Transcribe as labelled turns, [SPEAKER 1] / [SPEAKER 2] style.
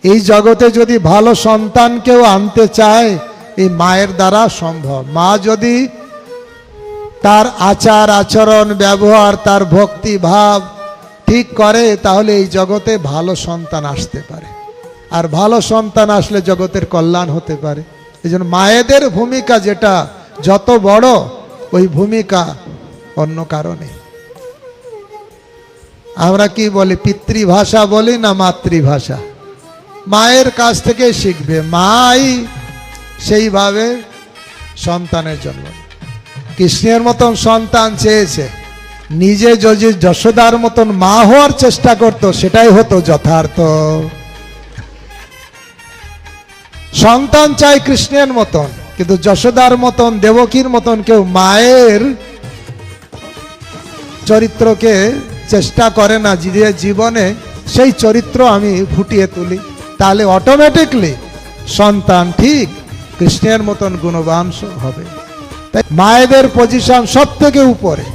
[SPEAKER 1] এই জগতে যদি ভালো সন্তান কেউ আনতে চায় এই মায়ের দ্বারা সম্ভব। মা যদি তার আচার আচরণ ব্যবহার তার ভক্তি ভাব ঠিক করে তাহলে এই জগতে ভালো সন্তান আসতে পারে, আর ভালো সন্তান আসলে জগতের কল্যাণ হতে পারে। এই জন্য মায়েদের ভূমিকা যেটা যত বড় ওই ভূমিকা অন্য কারণে। আমরা কি বলি, পিতৃভাষা বলি না মাতৃভাষা? মায়ের কাছ থেকে শিখবে, মাই সেইভাবে সন্তানের জন্ম। কৃষ্ণের মতন সন্তান চেয়েছে, নিজে যদি যশোদার মতন মা হওয়ার চেষ্টা করত সেটাই হতো যথার্থ। সন্তান চাই কৃষ্ণের মতন, কিন্তু যশোদার মতন দেবকীর মতন কেউ মায়ের চরিত্রকে চেষ্টা করে না যে জীবনে সেই চরিত্র আমি ফুটিয়ে তুলি, তাহলে অটোমেটিকলি সন্তান ঠিক কৃষ্ণের মতন গুণবান হবে। তাই মায়েদের পজিশন সব থেকে উপরে।